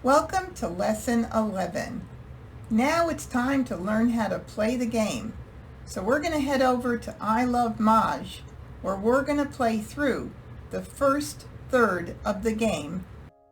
Welcome to Lesson 11. Now it's time to learn how to play the game. So we're going to head over to I Love Maj, where we're going to play through the first third of the game,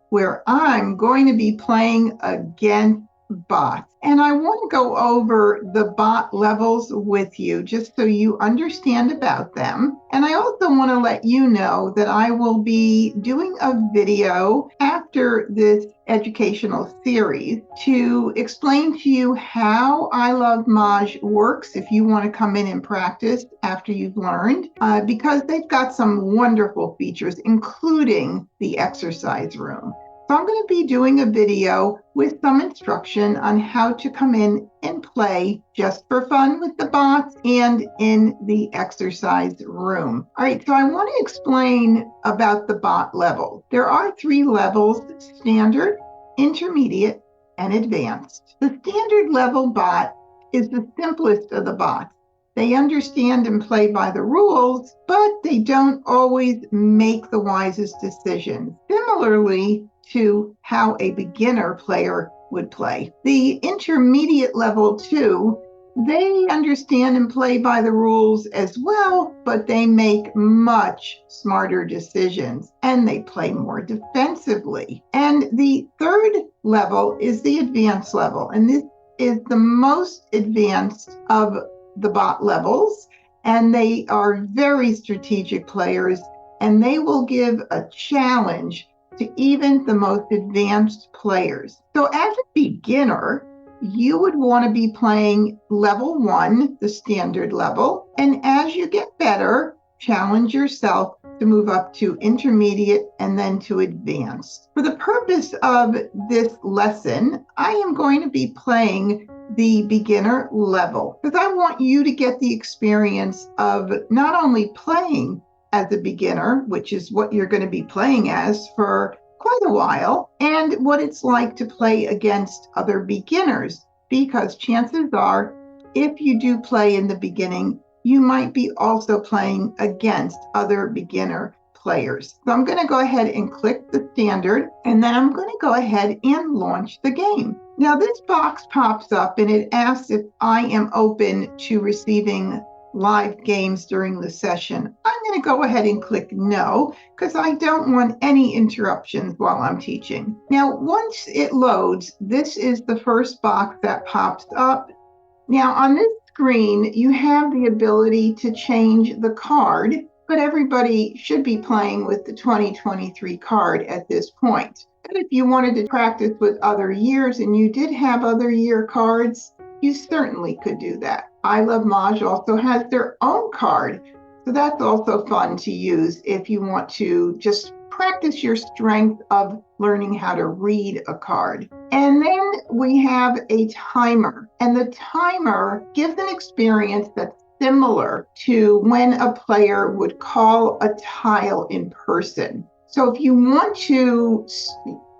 where I'm going to be playing against bots. And I want to go over the bot levels with you just so you understand about them. And I also want to let you know that I will be doing a video after this educational series to explain to you how I Love Maj works if you want to come in and practice after you've learned, because they've got some wonderful features, including the exercise room. So I'm going to be doing a video with some instruction on how to come in and play just for fun with the bots and in the exercise room. All right, so I want to explain about the bot level. There are 3 levels: standard, intermediate, and advanced. The standard level bot is the simplest of the bots. They understand and play by the rules, but they don't always make the wisest decisions. Similarly to how a beginner player would play. The intermediate level 2, they understand and play by the rules as well, but they make much smarter decisions and they play more defensively. And the third level is the advanced level, and this is the most advanced of the bot levels, and they are very strategic players, and they will give a challenge to even the most advanced players. So as a beginner, you would want to be playing level 1, the standard level, and as you get better, challenge yourself to move up to intermediate and then to advanced. For the purpose of this lesson, I am going to be playing the beginner level because I want you to get the experience of not only playing as a beginner, which is what you're going to be playing as for quite a while, and what it's like to play against other beginners, because chances are, if you do play in the beginning, you might be also playing against other beginner players. So I'm going to go ahead and click the standard, and then I'm going to go ahead and launch the game. Now this box pops up and it asks if I am open to receiving live games during the session. I'm going to go ahead and click no, because I don't want any interruptions while I'm teaching. Now, once it loads, this is the first box that pops up. Now, on this screen, you have the ability to change the card, but everybody should be playing with the 2023 card at this point. But if you wanted to practice with other years and you did have other year cards, you certainly could do that. I Love Maj also has their own card, so that's also fun to use if you want to just practice your strength of learning how to read a card. And then we have a timer, and the timer gives an experience that's similar to when a player would call a tile in person. So if you want to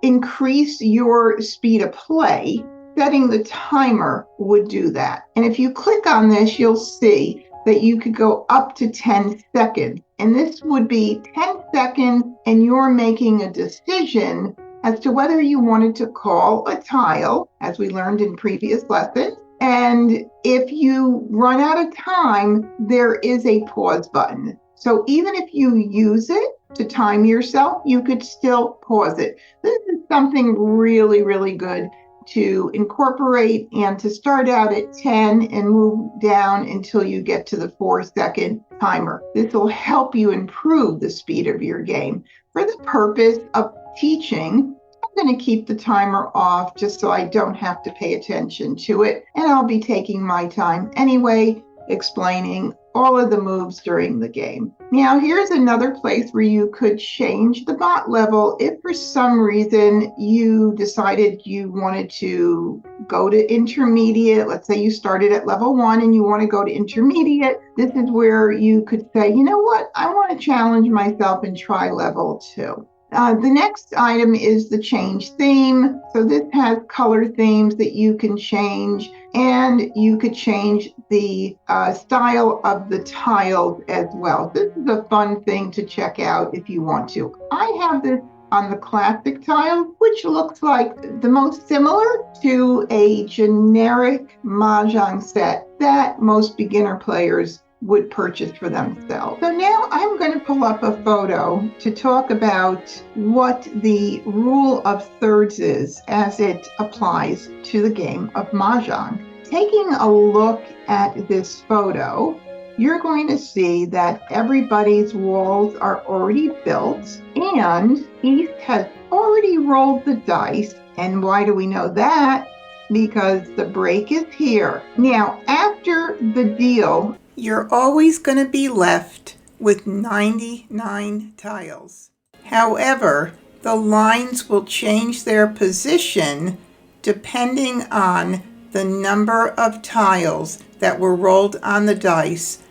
increase your speed of play, setting the timer would do that. And if you click on this, you'll see that you could go up to 10 seconds. And this would be 10 seconds, and you're making a decision as to whether you wanted to call a tile, as we learned in previous lessons. And if you run out of time, there is a pause button. So even if you use it to time yourself, you could still pause it. This is something really, really good to incorporate and to start out at 10 and move down until you get to the 4-second timer. This will help you improve the speed of your game. For the purpose of teaching, I'm going to keep the timer off just so I don't have to pay attention to it, and I'll be taking my time anyway, explaining all of the moves during the game. Now, here's another place where you could change the bot level if for some reason you decided you wanted to go to intermediate. Let's say you started at level 1 and you want to go to intermediate. This is where you could say, you know what, I want to challenge myself and try level 2. The next item is the change theme. So this has color themes that you can change, and you could change the style of the tiles as well. This is a fun thing to check out if you want to. I have this on the classic tile, which looks like the most similar to a generic Mahjong set that most beginner players would purchase for themselves. So now I'm going to pull up a photo to talk about what the rule of thirds is as it applies to the game of Mahjong. Taking a look at this photo, you're going to see that everybody's walls are already built and East has already rolled the dice. And why do we know that? Because the break is here. Now, after the deal, you're always going to be left with 99 tiles. However, the lines will change their position depending on the number of tiles that were rolled on the dice,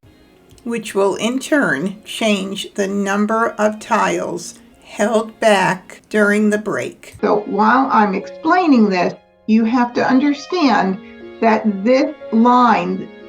which will in turn change the number of tiles held back during the break. So while I'm explaining this, you have to understand that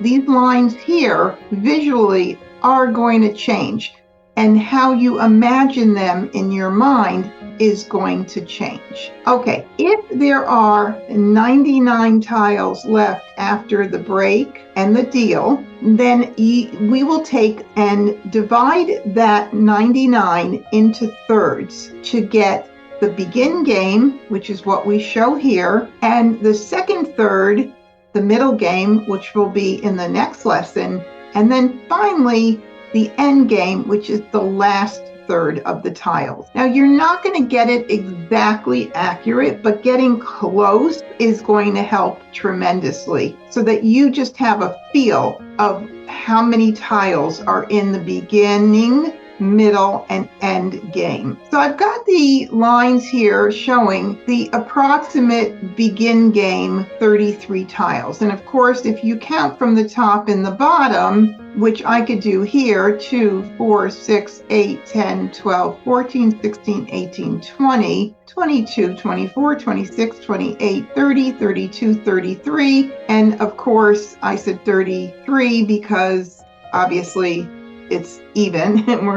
these lines here visually are going to change, and how you imagine them in your mind is going to change. Okay, if there are 99 tiles left after the break and the deal, then we will take and divide that 99 into thirds to get the begin game, which is what we show here, and the second third, the middle game, which will be in the next lesson, and then finally the end game, which is the last third of the tiles. Now, you're not going to get it exactly accurate, but getting close is going to help tremendously so that you just have a feel of how many tiles are in the beginning, middle, and end game. So I've got the lines here showing the approximate begin game 33 tiles. And of course, if you count from the top and the bottom, which I could do here, 2, 4, 6, 8, 10, 12, 14, 16, 18, 20, 22, 24, 26, 28, 30, 32, 33. And of course, I said 33 because obviously it's even, and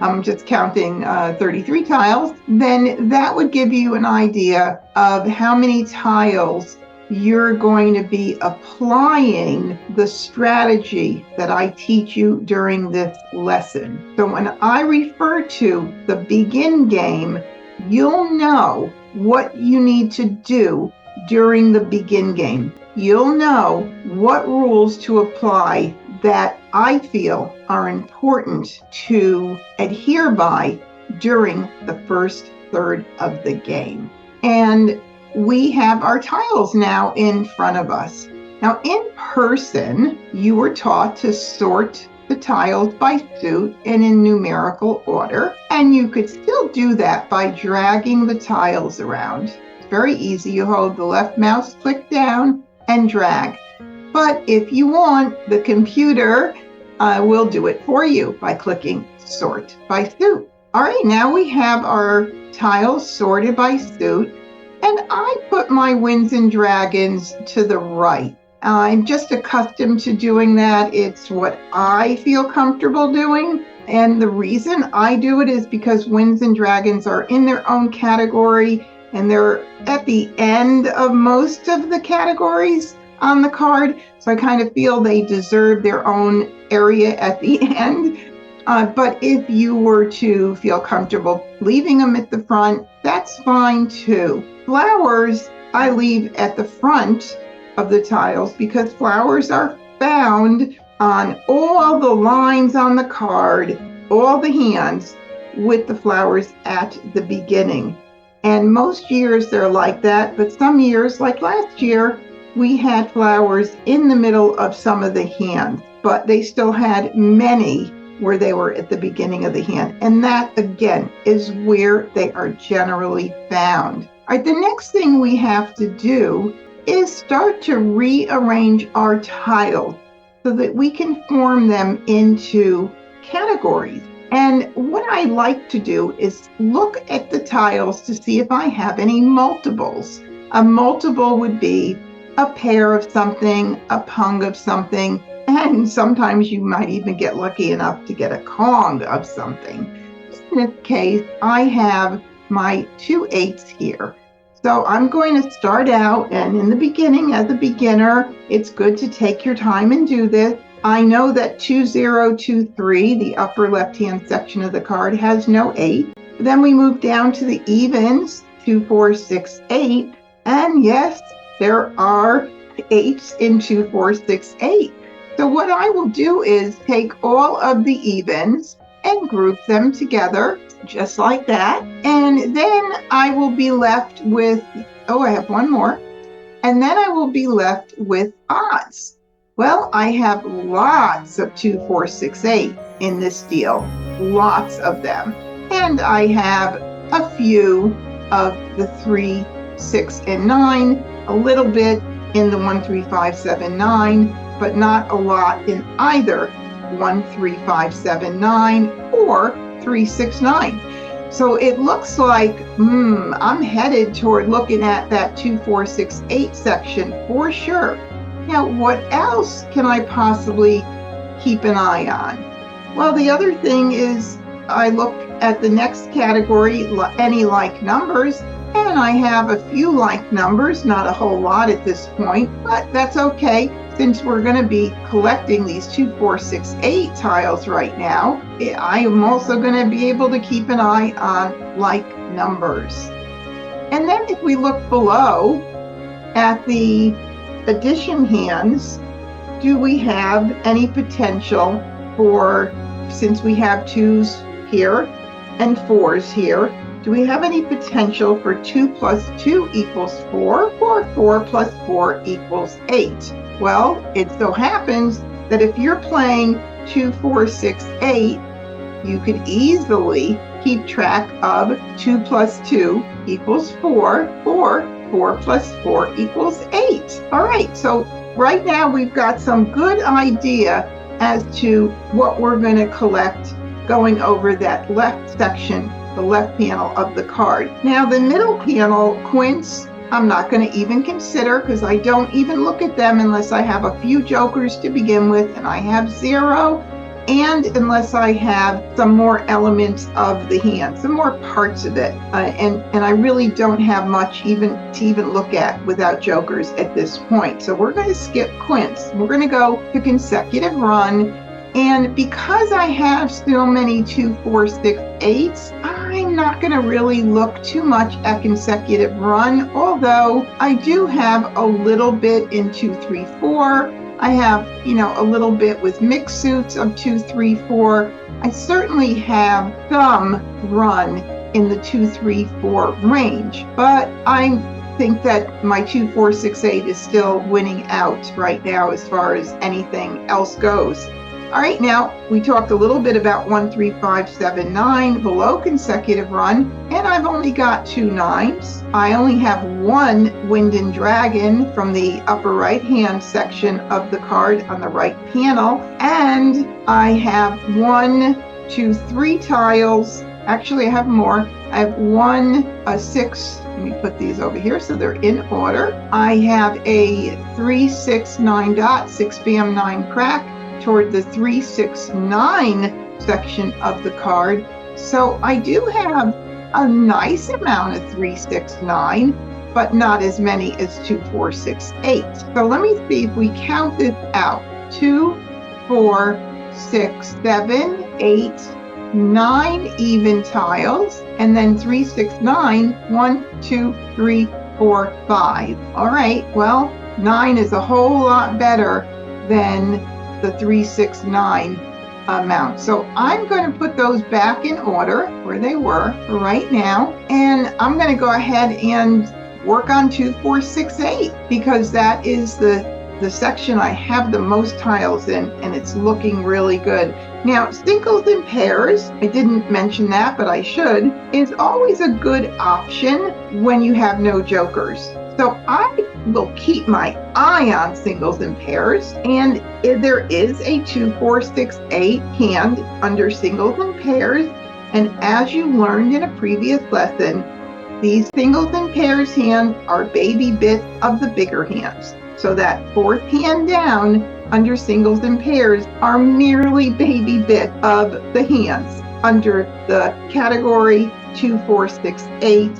I'm just counting 33 tiles. Then that would give you an idea of how many tiles you're going to be applying the strategy that I teach you during this lesson. So when I refer to the begin game, you'll know what you need to do during the begin game. You'll know what rules to apply that I feel are important to adhere by during the first third of the game. And we have our tiles now in front of us. Now, in person, you were taught to sort the tiles by suit and in numerical order, and you could still do that by dragging the tiles around. It's very easy. You hold the left mouse click down and drag. But if you want, the computer will do it for you by clicking sort by suit. All right, now we have our tiles sorted by suit. And I put my Winds and Dragons to the right. I'm just accustomed to doing that. It's what I feel comfortable doing. And the reason I do it is because Winds and Dragons are in their own category, and they're at the end of most of the categories on the card. So I kind of feel they deserve their own area at the end. But if you were to feel comfortable leaving them at the front, that's fine too. Flowers I leave at the front of the tiles because flowers are found on all the lines on the card, all the hands with the flowers at the beginning. And most years they're like that, but some years, like last year, we had flowers in the middle of some of the hands, but they still had many where they were at the beginning of the hand. And that, again, is where they are generally found. All right, the next thing we have to do is start to rearrange our tiles so that we can form them into categories. And what I like to do is look at the tiles to see if I have any multiples. A multiple would be a pair of something, a pung of something, and sometimes you might even get lucky enough to get a Kong of something. In this case, I have my 2 8s here. So I'm going to start out, and in the beginning, as a beginner, it's good to take your time and do this. I know that 2023, the upper left-hand section of the card, has no 8. Then we move down to the evens, 2 4 6 8, and yes, there are 8s in 2 4 6 8. So what I will do is take all of the evens and group them together, just like that. And then I will be left with, I have one more. And then I will be left with odds. Well, I have lots of 2 4 6 8 in this deal, lots of them. And I have a few of the 3, 6, and 9, a little bit in the 1 3 5 7 9, but not a lot in either 1 3 5 7 9 or 3 6 9. So it looks like I'm headed toward looking at that 2 4 6 8 section for sure. Now, what else can I possibly keep an eye on? Well, the other thing is I look at the next category, any like numbers, and I have a few like numbers, not a whole lot at this point, but that's okay. Since we're going to be collecting these 2 4 6 8 tiles right now, I am also going to be able to keep an eye on like numbers. And then if we look below at the addition hands, do we have any potential for, since we have 2s here and 4s here, do we have any potential for 2 plus 2 equals 4 or 4 plus 4 equals 8? Well, it so happens that if you're playing 2 4 6 8, you could easily keep track of 2 plus 2 equals 4 or 4 plus 4 equals 8. All right, so right now we've got some good idea as to what we're going to collect going over that left section, the left panel of the card. Now the middle panel, quints, I'm not going to even consider because I don't even look at them unless I have a few jokers to begin with, and I have 0, and unless I have some more elements of the hand, some more parts of it, and I really don't have much even to look at without jokers at this point. So we're going to skip quints. We're going to go to consecutive run. And because I have so many 2 4 6 8s, I'm not going to really look too much at consecutive run, although I do have a little bit in 2 3 4. I have, a little bit with mixed suits of 2 3 4. I certainly have some run in the 2 3 4 range, but I think that my 2 4 6 8 is still winning out right now as far as anything else goes. All right, now we talked a little bit about 1 3 5 7 9 below consecutive run, and I've only got 2 9s. I only have 1 Wind and Dragon from the upper right hand section of the card on the right panel, and I have 1 2 3 tiles. Actually, I have more. I have 1 6. Let me put these over here so they're in order. I have a 3 6 9 dot 6 bam 9 crack toward the 3 6 9 section of the card. So I do have a nice amount of 3 6 9, but not as many as 2 4 6 8. So let me see if we count this out. 2 4 6 7 8 9 even tiles, and then 3 6 9 1 2 3 4 5. All right, well, 9 is a whole lot better than the 3 6 9 amount. So I'm going to put those back in order where they were for right now, and I'm going to go ahead and work on 2 4 6 8 because that is the section I have the most tiles in, and it's looking really good. Now, singles and pairs, I didn't mention that, but I should, is always a good option when you have no jokers. So I will keep my eye on singles and pairs, and if there is a 2 4 6 8 hand under singles and pairs, and as you learned in a previous lesson, these singles and pairs hands are baby bits of the bigger hands. So that 4th hand down under singles and pairs are merely baby bits of the hands under the category 2, 4, 6, 8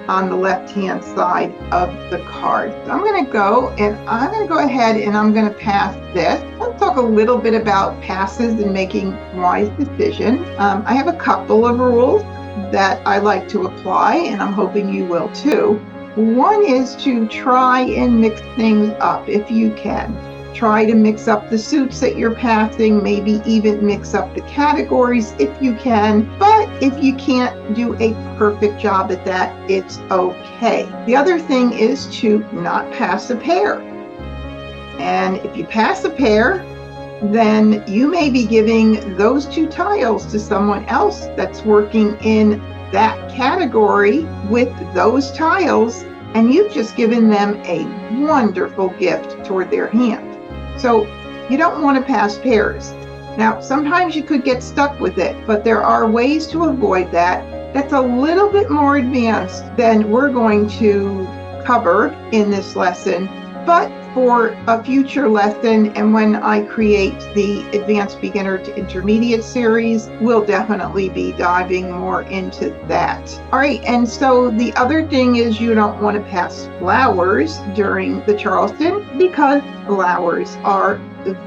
on the left-hand side of the card. So I'm going to go ahead and I'm going to pass this. Let's talk a little bit about passes and making wise decisions. I have a couple of rules that I like to apply, and I'm hoping you will too. One is to try and mix things up if you can. Try to mix up the suits that you're passing, maybe even mix up the categories if you can. But if you can't do a perfect job at that, it's okay. The other thing is to not pass a pair. And if you pass a pair, then you may be giving those 2 tiles to someone else that's working in that category with those tiles, and you've just given them a wonderful gift toward their hand. So you don't want to pass pairs. Now, sometimes you could get stuck with it, but there are ways to avoid that. That's a little bit more advanced than we're going to cover in this lesson, but for a future lesson and when I create the Advanced Beginner to Intermediate series, we'll definitely be diving more into that. All right, and so the other thing is you don't want to pass flowers during the Charleston because flowers are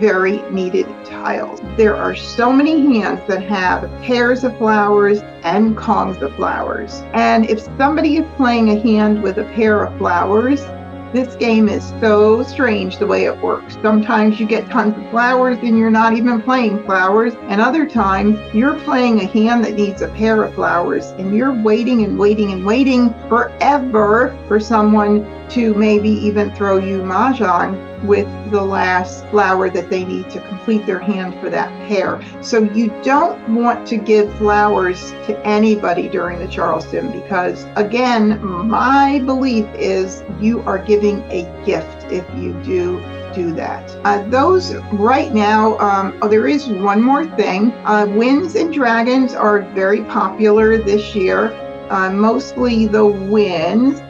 very needed tiles. There are so many hands that have pairs of flowers and kongs of flowers. And if somebody is playing a hand with a pair of flowers, this game is so strange the way it works. Sometimes you get tons of flowers and you're not even playing flowers, and other times you're playing a hand that needs a pair of flowers and you're waiting and waiting and waiting forever for someone to maybe even throw you Mah Jongg with the last flower that they need to complete their hand for that pair. So you don't want to give flowers to anybody during the Charleston because, again, my belief is you are giving a gift if you do that. Those right now, there is one more thing. Winds and dragons are very popular this year. Mostly the winds,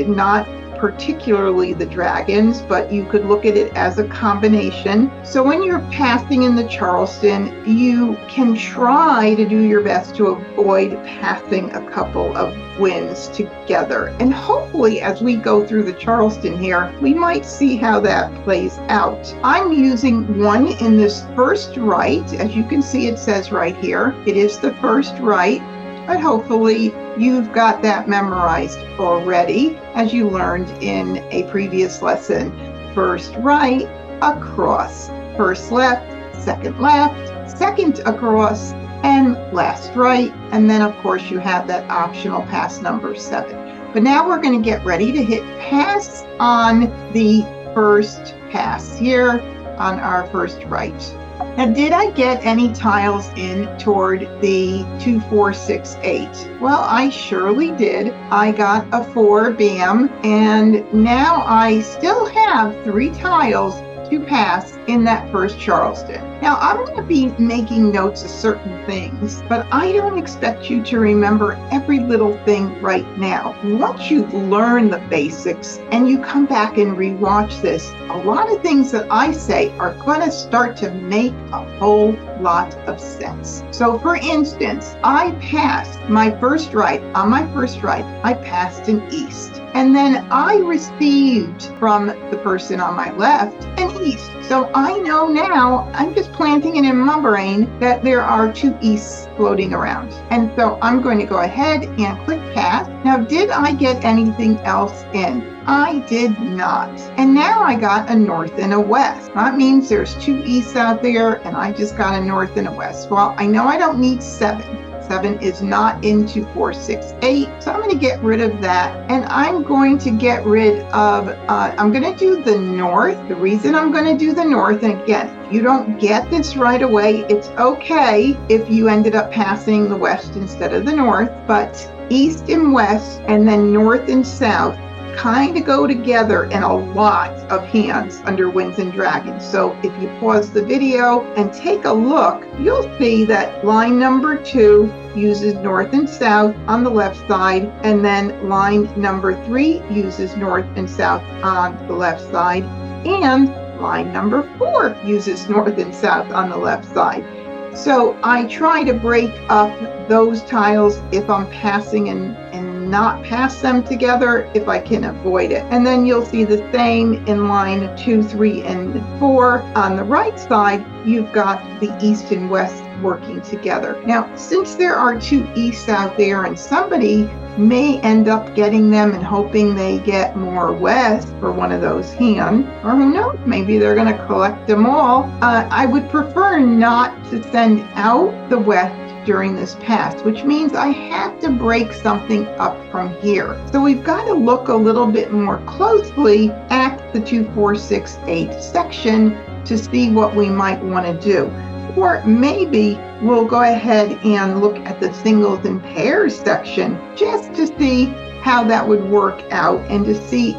not particularly the dragons, but you could look at it as a combination. So when you're passing in the Charleston, you can try to do your best to avoid passing a couple of winds together. And hopefully as we go through the Charleston here, we might see how that plays out. I'm using one in this first right. As you can see, it says right here, it is the first right. But hopefully you've got that memorized already, as you learned in a previous lesson. First right, across. First left, second across, and last right. And then, of course, you have that optional pass number 7. But now we're going to get ready to hit pass on the first pass here on our first right. Now, did I get any tiles in toward the 2, 4, 6, 8? Well, I surely did. I got a 4, bam, and now I still have 3 tiles to pass in that first Charleston. Now, I'm going to be making notes of certain things, but I don't expect you to remember every little thing right now. Once you've learned the basics and you come back and rewatch this, a lot of things that I say are going to start to make a whole lot of sense. So, for instance, I passed my first right. On my first right, I passed an east. And then I received from the person on my left an east. So I know now, I'm just planting it in my brain that there are 2 easts floating around. And so I'm going to go ahead and click pass. Now, did I get anything else in? I did not. And now I got a north and a west. That means there's 2 easts out there and I just got a north and a west. Well, I know I don't need 7. 7 is not into 4, 6, 8. So I'm going to get rid of that. And I'm going to get rid of, I'm going to do the north. The reason I'm going to do the north, and again, if you don't get this right away, it's okay if you ended up passing the west instead of the north. But east and west and then north and south kind of go together in a lot of hands under Winds and Dragons. So if you pause the video and take a look, you'll see that line number 2 uses north and south on the left side, and then line number 3 uses north and south on the left side, and line number 4 uses north and south on the left side. So I try to break up those tiles if I'm passing and not pass them together if I can avoid it. And then you'll see the same in line 2, 3, and 4. On the right side, you've got the east and west working together. Now, since there are 2 easts out there and somebody may end up getting them and hoping they get more west for one of those hands, or who knows, maybe they're going to collect them all. I would prefer not to send out the west during this pass, which means I have to break something up from here. So we've got to look a little bit more closely at the 2, 4, 6, 8 section to see what we might want to do. Or maybe we'll go ahead and look at the singles and pairs section just to see how that would work out and to see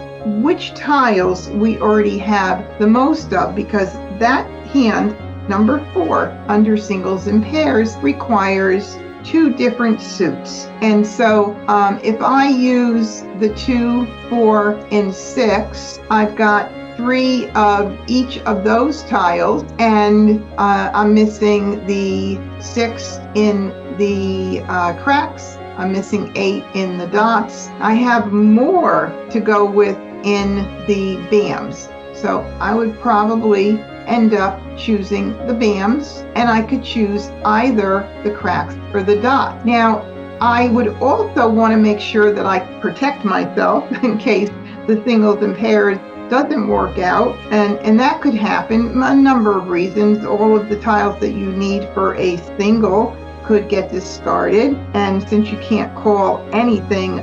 which tiles we already have the most of, because that hand, number 4, under singles and pairs, requires 2 different suits. And so if I use the 2, 4, and 6, I've got 3 of each of those tiles, and I'm missing the 6 in the cracks. I'm missing 8 in the dots. I have more to go with in the BAMs. So I would probably end up choosing the BAMs, and I could choose either the cracks or the dot. Now, I would also want to make sure that I protect myself in case the singles and pairs doesn't work out, and that could happen a number of reasons. All of the tiles that you need for a single could get discarded, and since you can't call anything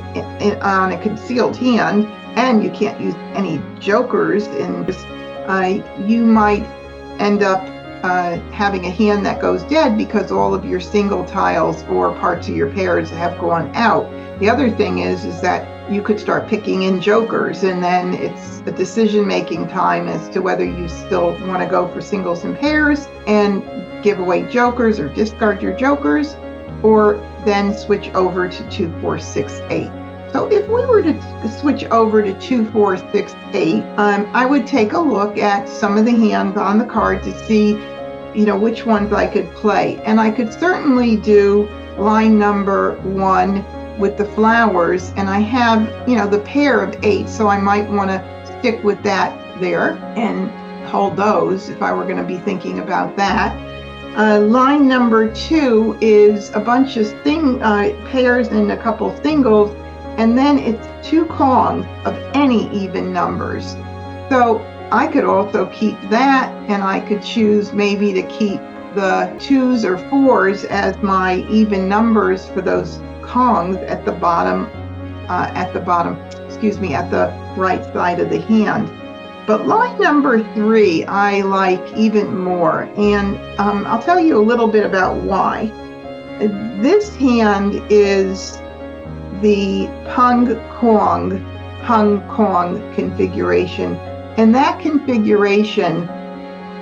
on a concealed hand, and you can't use any jokers in this, you might end up having a hand that goes dead because all of your single tiles or parts of your pairs have gone out. The other thing is that you could start picking in jokers, and then it's a decision-making time as to whether you still want to go for singles and pairs and give away jokers or discard your jokers, or then switch over to 2, 4, 6, 8. So if we were to switch over to 2, 4, 6, 8, I would take a look at some of the hands on the card to see, which ones I could play. And I could certainly do line number 1 with the flowers, and I have, the pair of 8, so I might want to stick with that there and hold those if I were going to be thinking about that. Line number 2 is a bunch of pairs and a couple singles, and then it's 2 kongs of any even numbers. So I could also keep that, and I could choose maybe to keep the 2s or 4s as my even numbers for those kongs at the right side of the hand. But line number 3 I like even more, and I'll tell you a little bit about why. This hand is the Hong Kong configuration, and that configuration,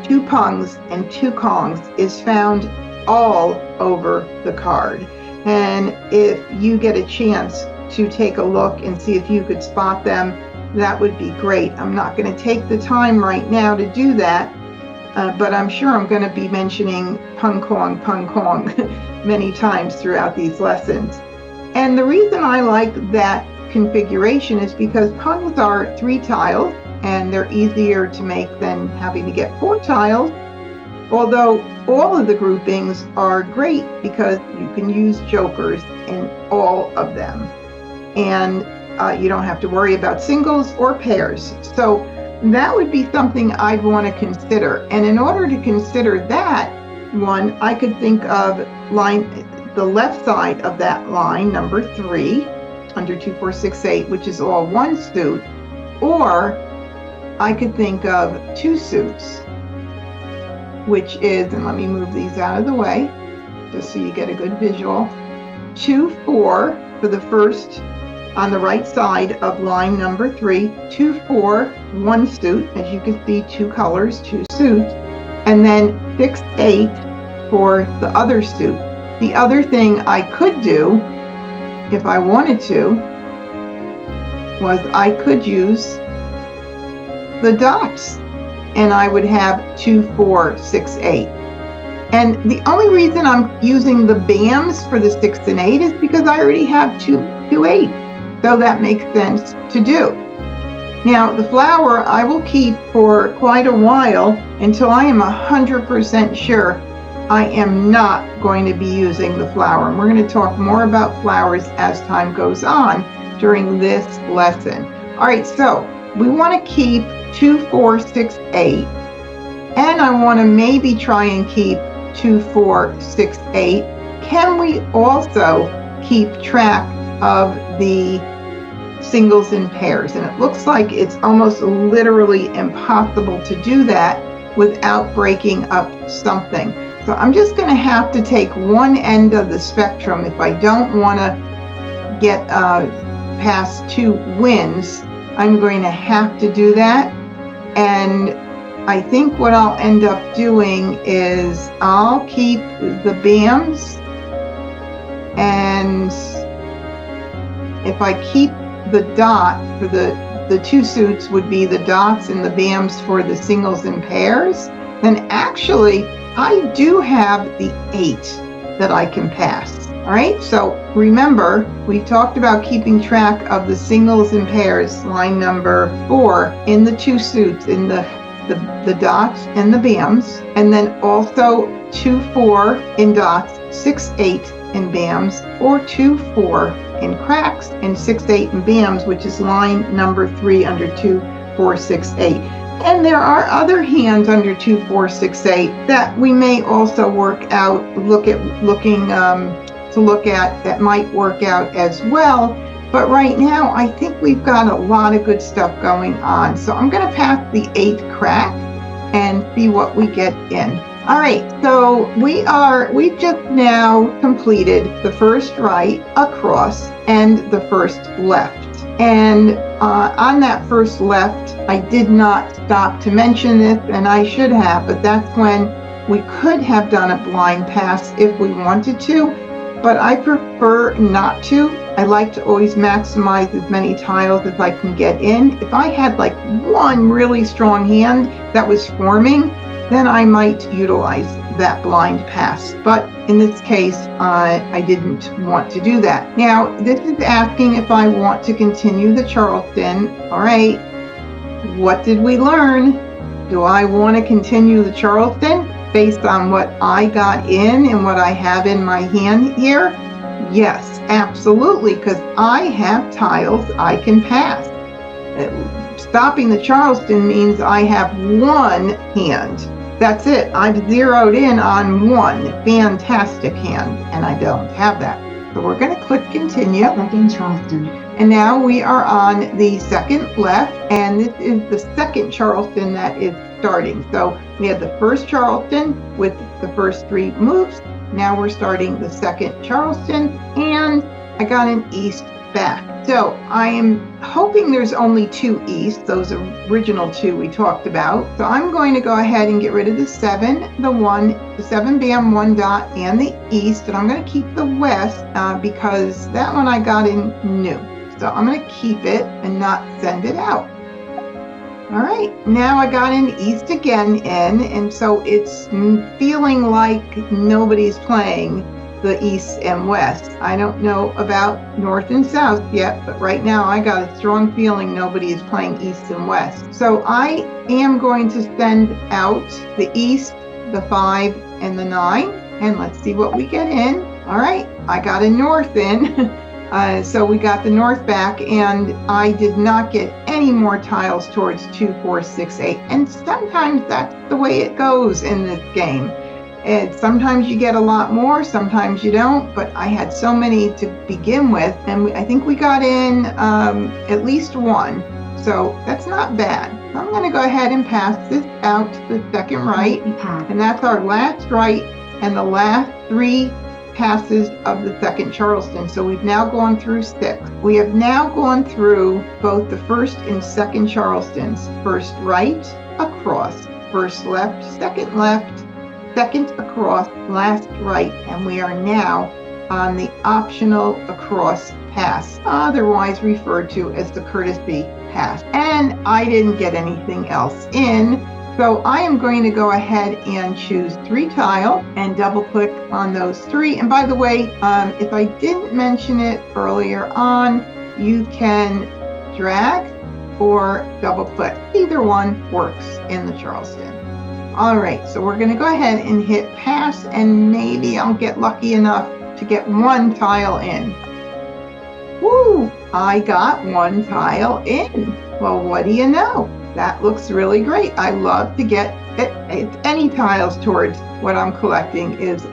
2 pungs and 2 kongs, is found all over the card. And if you get a chance to take a look and see if you could spot them, that would be great. I'm not going to take the time right now to do that, but I'm sure I'm going to be mentioning Hong Kong many times throughout these lessons. And the reason I like that configuration is because pungs are 3 tiles, and they're easier to make than having to get 4 tiles. Although all of the groupings are great because you can use jokers in all of them, and you don't have to worry about singles or pairs. So that would be something I'd want to consider. And in order to consider that one, I could think of the left side of that line, number 3, under 2, 4, 6, 8, which is all 1 suit, or I could think of 2 suits, which is, and let me move these out of the way just so you get a good visual, 2, 4 for the first on the right side of line number 3, 2, 4, 1 suit, as you can see, 2 colors, 2 suits, and then 6, 8 for the other suit. The other thing I could do, if I wanted to, was I could use the dots, and I would have 2, 4, 6, 8. And the only reason I'm using the BAMs for the 6 and 8 is because I already have two 8s. So that makes sense to do. Now, the flour I will keep for quite a while until I am 100% sure I am not going to be using the flour. And we're going to talk more about flours as time goes on during this lesson. All right, so we want to keep 2, 4, 6, 8. And I want to maybe try and keep 2, 4, 6, 8. Can we also keep track of the singles and pairs? And it looks like it's almost literally impossible to do that without breaking up something. So I'm just going to have to take one end of the spectrum if I don't want to get past 2 wins. I'm going to have to do that. And I think what I'll end up doing is I'll keep the BAMs, and if I keep the dot for the 2 suits would be the dots and the BAMs for the singles and pairs, then actually I do have the 8 that I can pass. All right, so remember, we talked about keeping track of the singles and pairs, line number 4, in the 2 suits, in the dots and the BAMs, and then also 2, 4 in dots, 6, 8 in BAMs, or 2, 4 in cracks, and 6, 8 in BAMs, which is line number 3 under 2, 4, 6, 8. And there are other hands under 2, 4, 6, 8 that we may also work out, to look at that might work out as well. But right now, I think we've got a lot of good stuff going on. So I'm going to pass the 8th crack and see what we get in. All right, so we've just now completed the first right across and the first left. And on that first left, I did not stop to mention this, and I should have, but that's when we could have done a blind pass if we wanted to, but I prefer not to. I like to always maximize as many tiles as I can get in. If I had like one really strong hand that was forming, then I might utilize that blind pass. But in this case, I didn't want to do that. Now, this is asking if I want to continue the Charleston. All right, what did we learn? Do I want to continue the Charleston based on what I got in and what I have in my hand here? Yes, absolutely, because I have tiles I can pass. Stopping the Charleston means I have one hand. That's it. I've zeroed in on one fantastic hand, and I don't have that. So we're going to click continue. Second Charleston. And now we are on the second left, and this is the second Charleston that is starting. So we had the first Charleston with the first 3 moves. Now we're starting the second Charleston, and I got an east back. So I am hoping there's only 2 east, those original 2 we talked about. So I'm going to go ahead and get rid of the 7, the 1, the 7 BAM 1 dot, and the east, and I'm going to keep the west because that one I got in new. So I'm going to keep it and not send it out. All right, now I got an east again in, and so it's feeling like nobody's playing the east and west. I don't know about north and south yet, but right now I got a strong feeling nobody is playing east and west. So I am going to send out the east, the 5, and the 9, and let's see what we get in. All right, I got a north in. So we got the north back, and I did not get any more tiles towards 2, 4, 6, 8. And sometimes that's the way it goes in this game. And sometimes you get a lot more, sometimes you don't, but I had so many to begin with, and I think we got in at least 1. So that's not bad. I'm going to go ahead and pass this out to the second right, and that's our last right and the last 3 passes of the second Charleston. So we've now gone through 6. We have now gone through both the first and second Charlestons. First right, across, first left, second across, last right, and we are now on the optional across pass, otherwise referred to as the courtesy pass. And I didn't get anything else in, So I am going to go ahead and choose 3 tile and double click on those 3. And by the way, if I didn't mention it earlier on, you can drag or double click. Either one works in the Charleston. All right, so we're going to go ahead and hit pass, and maybe I'll get lucky enough to get 1 tile in. Woo! I got 1 tile in. Well, what do you know? That looks really great. I love to get any tiles towards what I'm collecting. Is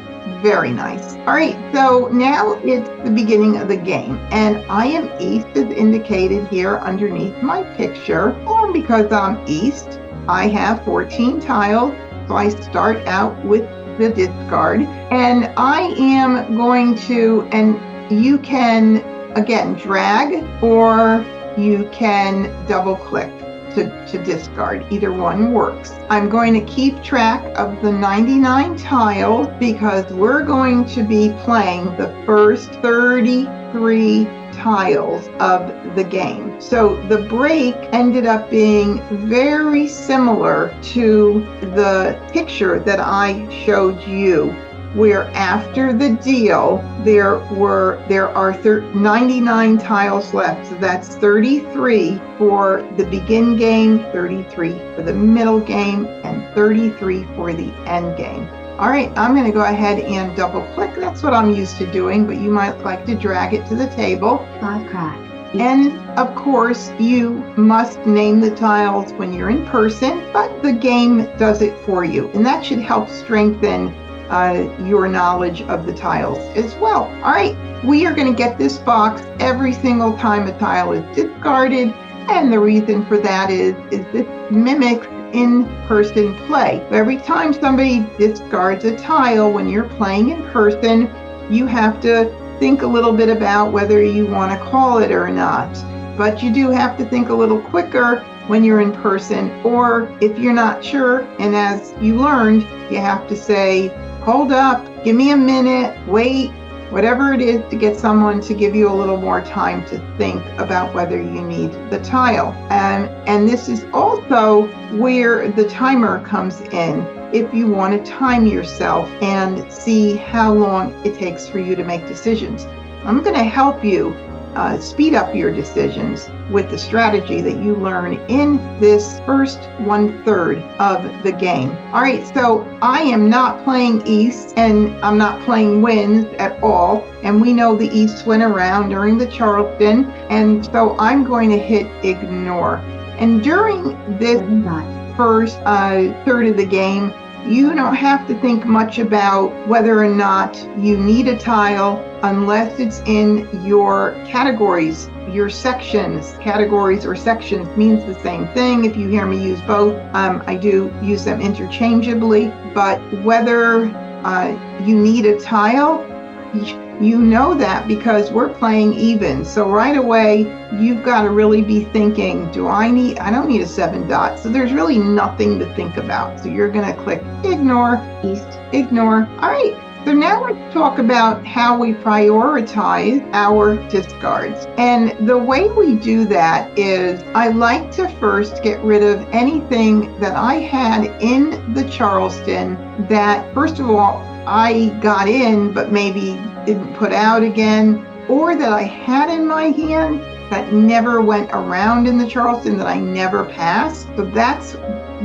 very nice. All right, so now it's the beginning of the game, and I am east as indicated here underneath my picture. And because I'm east, I have 14 tiles, so I start out with the discard, and I am going to, and you can again drag or you can double click to discard. Either one works. I'm going to keep track of the 99 tiles because we're going to be playing the first 33 tiles of the game. So the break ended up being very similar to the picture that I showed you, where after the deal there are 99 tiles left. So that's 33 for the begin game, 33 for the middle game, and 33 for the end game. All right, I'm going to go ahead and double click. That's what I'm used to doing, but you might like to drag it to the table. 5 crack. And of course, you must name the tiles when you're in person, but the game does it for you, and that should help strengthen your knowledge of the tiles as well. All right, we are going to get this box every single time a tile is discarded, and the reason for that is this mimics in-person play. Every time somebody discards a tile when you're playing in person, you have to think a little bit about whether you want to call it or not. But you do have to think a little quicker when you're in person, or if you're not sure, and as you learned, you have to say, hold up, give me a minute, wait, whatever it is to get someone to give you a little more time to think about whether you need the tile. And this is also where the timer comes in, if you want to time yourself and see how long it takes for you to make decisions. I'm going to help you speed up your decisions with the strategy that you learn in this first 1/3 of the game. All right, so I am not playing East, and I'm not playing Wins at all. And we know the East went around during the Charleston, and so I'm going to hit ignore. And during this first 1/3 of the game, you don't have to think much about whether or not you need a tile unless it's in your categories, your sections. Categories or sections means the same thing. If you hear me use both, I do use them interchangeably, but whether you need a tile, you know that because we're playing even. So right away, you've got to really be thinking, I don't need a 7 dot. So there's really nothing to think about. So you're going to click ignore, East, ignore. All right. So now let's talk about how we prioritize our discards. And the way we do that is I like to first get rid of anything that I had in the Charleston that, first of all, I got in but maybe didn't put out again, or that I had in my hand that never went around in the Charleston, that I never passed. So that's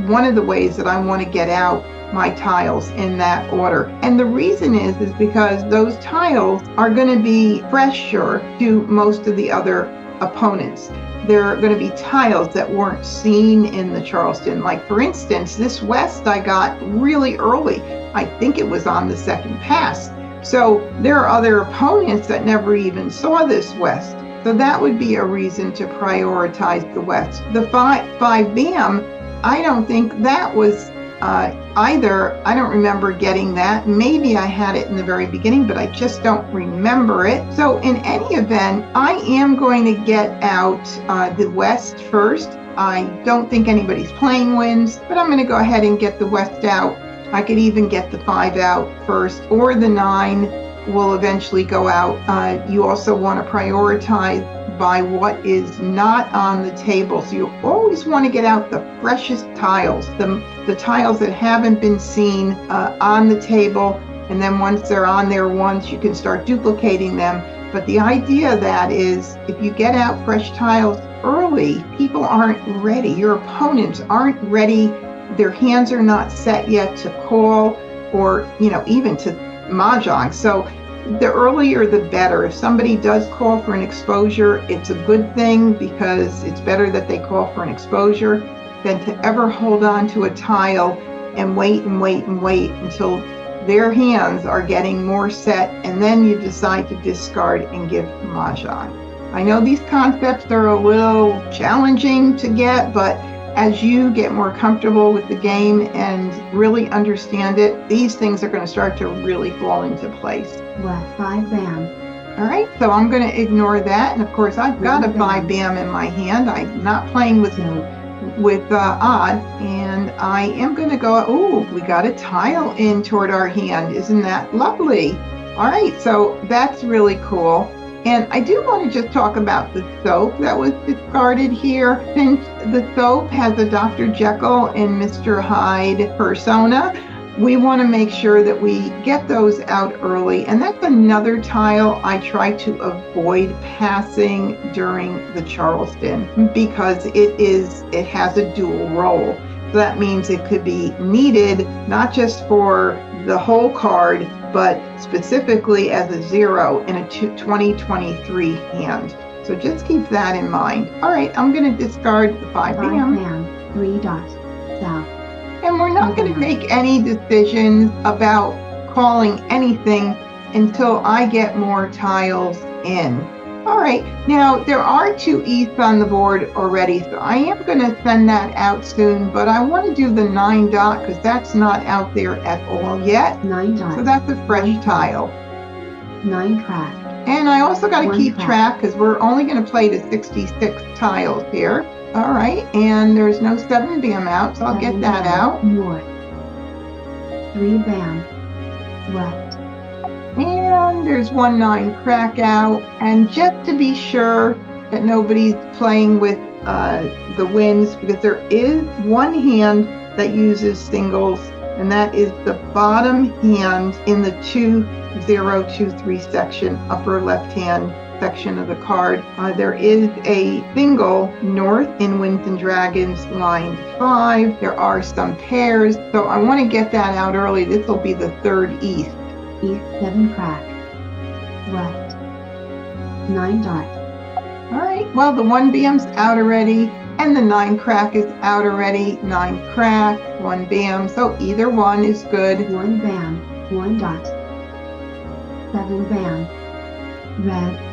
one of the ways that I want to get out my tiles in that order. And the reason is because those tiles are going to be fresher to most of the other opponents. There are going to be tiles that weren't seen in the Charleston. Like for instance, this West I got really early. I think it was on the second pass. So there are other opponents that never even saw this West. So that would be a reason to prioritize the West. The 5 BAM, I don't think that was either. I don't remember getting that. Maybe I had it in the very beginning, but I just don't remember it. So in any event, I am going to get out the West first. I don't think anybody's playing Wins, but I'm going to go ahead and get the West out. I could even get the 5 out first, or the 9 will eventually go out. You also want to prioritize by what is not on the table. So you always want to get out the freshest tiles, the tiles that haven't been seen on the table. And then once they're on there once, you can start duplicating them. But the idea of that is if you get out fresh tiles early, people aren't ready. Your opponents aren't ready. Their hands are not set yet to call or, even to Mah Jongg. So the earlier the better. If somebody does call for an exposure, it's a good thing because it's better that they call for an exposure than to ever hold on to a tile and wait and wait and wait until their hands are getting more set, and then you decide to discard and give Mah Jongg. I know these concepts are a little challenging to get, but as you get more comfortable with the game and really understand it, these things are going to start to really fall into place. Left 5 bam. All right, so I'm going to ignore that. And of course, I've got a 5 bam in my hand. I'm not playing with odd, and I am going to go, oh, we got a tile in toward our hand. Isn't that lovely? All right, so that's really cool. And I do want to just talk about the soap that was discarded here. Since the soap has a Dr. Jekyll and Mr. Hyde persona, we want to make sure that we get those out early. And that's another tile I try to avoid passing during the Charleston because it has a dual role. So that means it could be needed not just for the whole card, but specifically as a 0 in a 2023 hand. So just keep that in mind. All right, I'm going to discard the 5 bam. 3 dots. South. And we're not going to make any decisions about calling anything until I get more tiles in. All right, now there are 2 E's on the board already, so I am going to send that out soon, but I want to do the 9 dot because that's not out there at all yet. 9 dot. So that's a fresh tile. 9 crack. And I also got to keep crack. track because we're only going to play to 66 tiles here. All right, and there's no 7 bam out, so I'll get that out. North. 3 bam. Left. And there's 1 9 crack out. And just to be sure that nobody's playing with the wins, because there is one hand that uses singles, and that is the bottom hand in the 2023 section, upper left hand section of the card. There is a single north in Winds and Dragons line 5. There are some pairs, so I want to get that out early. This will be the 3rd east. East 7 crack. Left. 9 dot. All right, well, the 1 bam's out already, and the 9 crack is out already. 9 crack, 1 bam, so either one is good. 1 bam. 1 dot. 7 bam. Red.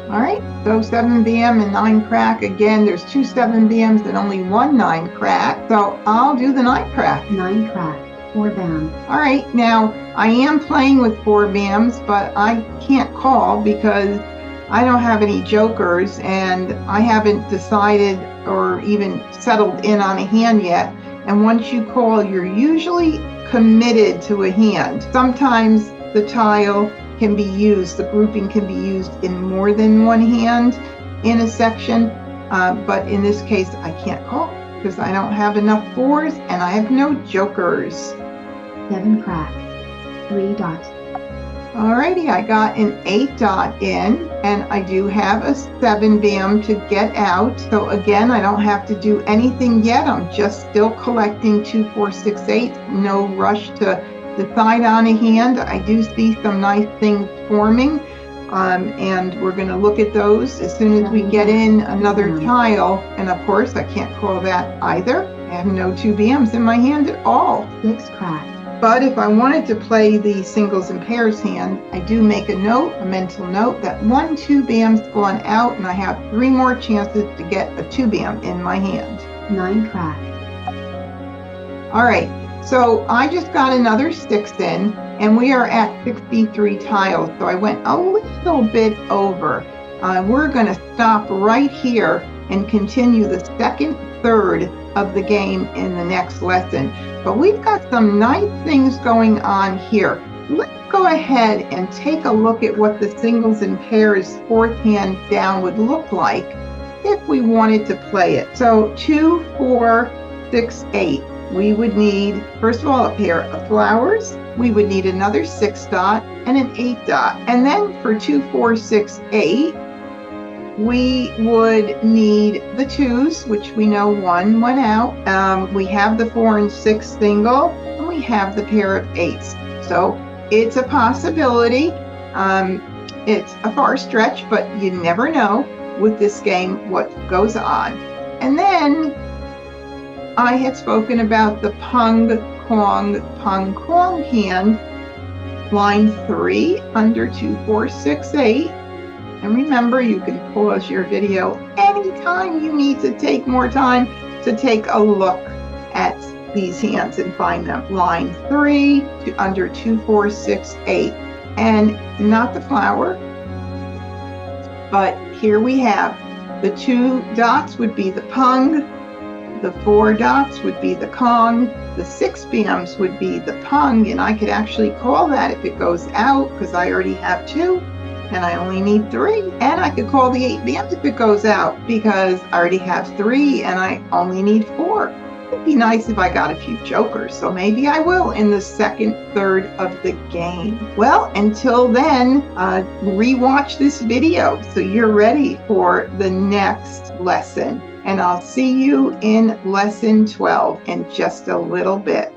All right, so 7 bam and 9 crack. Again, there's 2 7 bams and only 1 9 crack, so I'll do the 9 crack. 9 crack. 4 bam. All right, now I am playing with 4 bams, but I can't call because I don't have any jokers and I haven't decided or even settled in on a hand yet. And once you call, you're usually committed to a hand. Sometimes the tile can be used, the grouping can be used in more than one hand in a section, but in this case, I can't call because I don't have enough 4s and I have no jokers. 7 crack. 3 dots. Alrighty, I got an 8 dot in, and I do have a 7 bam to get out. So again, I don't have to do anything yet. I'm just still collecting 2, 4, 6, 8. No rush to decide on a hand. I do see some nice things forming, and we're going to look at those as soon as we get in another tile. And of course, I can't call that either. I have no 2 bams in my hand at all. 6 crack. But if I wanted to play the singles and pairs hand, I do make a note, a mental note, that 1 2 bam's gone out and I have 3 more chances to get a 2 bam in my hand. 9 crack. All right, so I just got another 6 in and we are at 63 tiles. So I went a little bit over. We're gonna stop right here and continue the second third of the game in the next lesson. But we've got some nice things going on here. let's go ahead and take a look at what the singles and pairs fourth hand down would look like if we wanted to play it. So 2, 4, 6, 8. We would need, first of all, a pair of flowers. We would need another 6 dot and an 8 dot. And then for 2, 4, 6, 8, we would need the 2s, which we know 1 went out. We have the 4 and 6 single, and we have the pair of 8s. So it's a possibility. It's a far stretch, but you never know with this game what goes on. And then I had spoken about the pung, kong hand, line 3 under 2, 4, 6, 8. And remember, you can pause your video anytime you need to take more time to take a look at these hands and find them. Line 3 to under 2, 4, 6, 8. And not the flower, but here we have the 2 dots would be the pung, the 4 dots would be the kong, the 6 bams would be the pung, and I could actually call that if it goes out because I already have 2 and I only need 3, and I could call the 8 bams if it goes out because I already have 3 and I only need 4. It'd be nice if I got a few jokers, so maybe I will in the second third of the game. Well, until then, rewatch this video so you're ready for the next lesson. And I'll see you in lesson 12 in just a little bit.